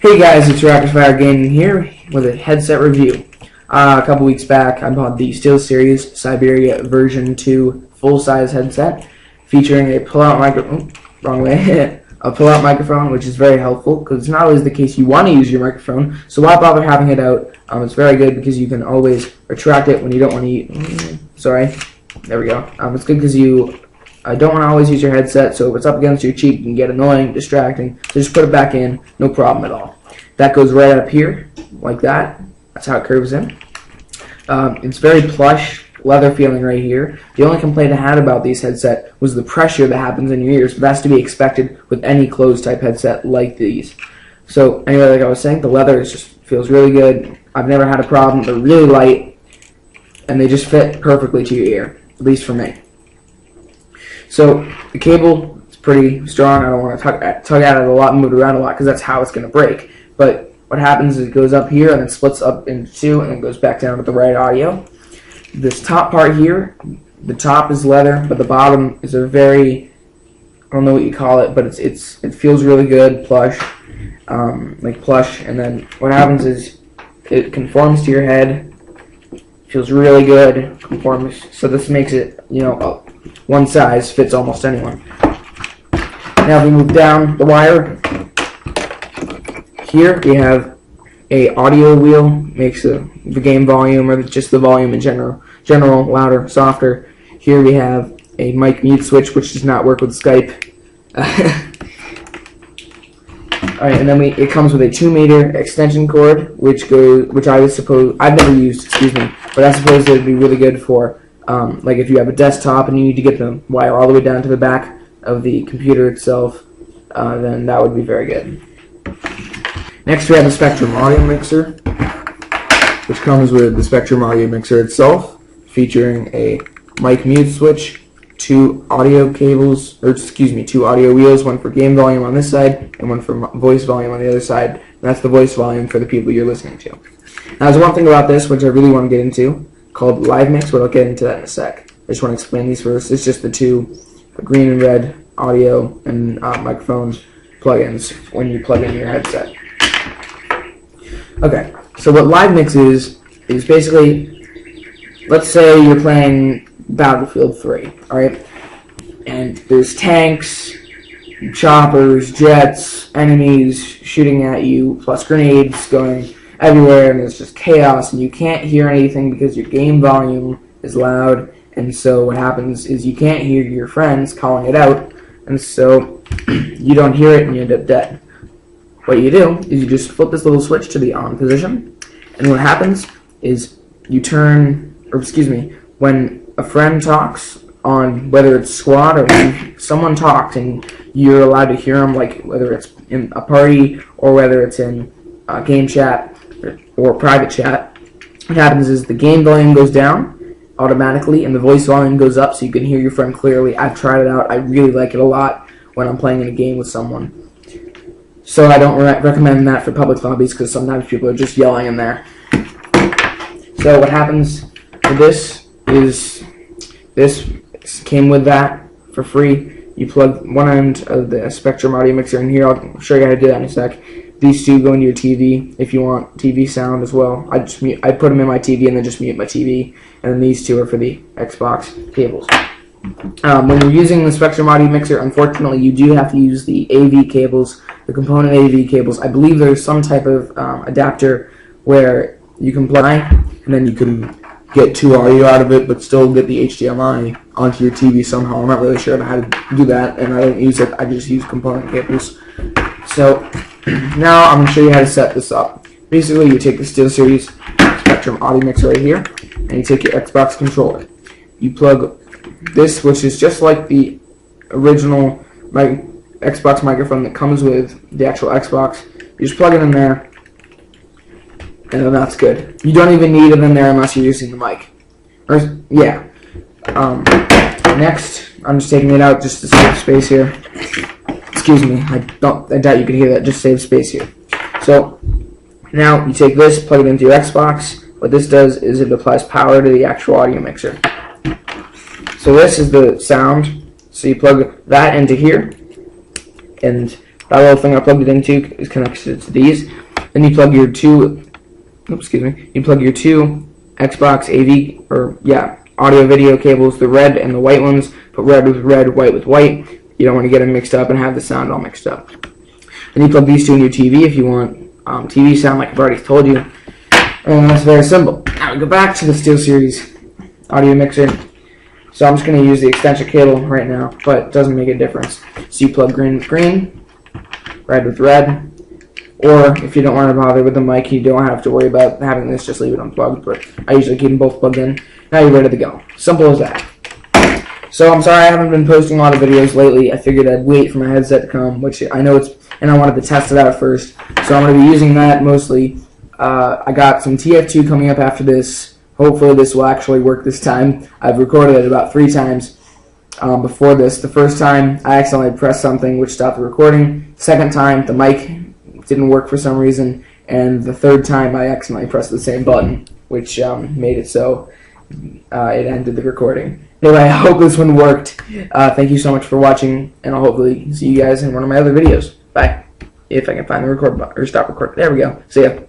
Hey guys, it's RocketFireGaming here with a headset review. A couple weeks back, I bought the Steelseries Siberia version 2 full-size headset featuring a pull-out microphone. A pull-out microphone, which is very helpful because it's not always the case you want to use your microphone. So why bother having it out? It's very good because you can always retract it when you don't want to eat. Sorry, there we go. It's good because you don't want to always use your headset, so if it's up against your cheek, it can get annoying, distracting. So just put it back in, no problem at all. That goes right up here, like that. That's how it curves in. It's very plush, leather feeling right here. The only complaint I had about these headset was the pressure that happens in your ears, but that's to be expected with any closed type headset like these. So anyway, like I was saying, the leather just feels really good. I've never had a problem. They're really light, and they just fit perfectly to your ear, at least for me. So the cable is pretty strong. I don't want to tug at it a lot and move it around a lot because that's how it's going to break. But what happens is it goes up here and then splits up into two and then goes back down to the right audio. This top part here, the top is leather, but the bottom is a very, I don't know what you call it, but it feels really good, plush, like plush. And then what happens is it conforms to your head, feels really good, conforms. So this makes it, one size fits almost anyone. Now if we move down the wire, here we have a audio wheel, makes the game volume or just the volume in general louder, softer. Here we have a mic mute switch, which does not work with Skype. Alright, and then it comes with a 2-meter extension cord, which I've never used, but I suppose it would be really good for like if you have a desktop and you need to get the wire all the way down to the back of the computer itself, then that would be very good. Next we have the Spectrum audio mixer, which comes with the Spectrum audio mixer itself, featuring a mic mute switch, two audio wheels, one for game volume on this side and one for voice volume on the other side. And that's the voice volume for the people you're listening to. Now there's one thing about this which I really want to get into, called Live Mix, but I'll get into that in a sec. I just want to explain these first. It's just the two green and red audio and microphone plugins when you plug in your headset. Okay, so what Live Mix is basically, let's say you're playing Battlefield 3, alright? And there's tanks, choppers, jets, enemies shooting at you, plus grenades going everywhere, and it's just chaos, and you can't hear anything because your game volume is loud, and so what happens is you can't hear your friends calling it out, and so you don't hear it and you end up dead. What you do is you just flip this little switch to the on position, and what happens is when a friend talks on, whether it's squad or when someone talks and you're allowed to hear them, like whether it's in a party or whether it's in game chat or private chat, what happens is the game volume goes down automatically and the voice volume goes up so you can hear your friend clearly. I've tried it out. I really like it a lot when I'm playing in a game with someone. So I don't recommend that for public lobbies because sometimes people are just yelling in there. So what happens with this is this came with that for free. You plug one end of the Spectrum audio mixer in here. I'll show you how to do that in a sec. These two go into your TV if you want TV sound as well. I put them in my TV and then just mute my TV. And then these two are for the Xbox cables. When you're using the Spectrum audio mixer, unfortunately, you do have to use the AV cables, the component AV cables. I believe there's some type of adapter where you can plug, and then you can get two audio out of it, but still get the HDMI onto your TV somehow. I'm not really sure how to do that, and I don't use it. I just use component cables. So now I'm going to show you how to set this up. Basically, you take the SteelSeries Spectrum audio mixer right here, and you take your Xbox controller. You plug this, which is just like the original Xbox microphone that comes with the actual Xbox. You just plug it in there, and then that's good. You don't even need it in there unless you're using the mic. Next, I'm just taking it out just to save space here. Excuse me, I doubt you can hear that. Just save space here. So now you take this, plug it into your Xbox. What this does is it applies power to the actual audio mixer. So this is the sound. So you plug that into here, and That little thing I plugged it into is connected to these. Then you plug your two, you plug your two Xbox AV, audio video cables, the red and the white ones. Put red with red, white with white. You don't want to get them mixed up and have the sound all mixed up. Then you plug these two in your TV if you want TV sound, like I've already told you. And that's very simple. Now we go back to the Steelseries audio mixer. So I'm just going to use the extension cable right now, but it doesn't make a difference. So you plug green with green, red with red, or if you don't want to bother with the mic, you don't have to worry about having this, just leave it unplugged, but I usually keep them both plugged in. Now you're ready to go. Simple as that. So I'm sorry I haven't been posting a lot of videos lately. I figured I'd wait for my headset to come, which I know and I wanted to test it out first. So I'm going to be using that mostly. I got some TF2 coming up after this. Hopefully this will actually work this time. I've recorded it about 3 times before this. The first time I accidentally pressed something which stopped the recording. Second time the mic didn't work for some reason. And the third time I accidentally pressed the same button, which made it so it ended the recording. Anyway, I hope this one worked. Thank you so much for watching, and I'll hopefully see you guys in one of my other videos. Bye. If I can find the record button or stop recording. There we go. See ya.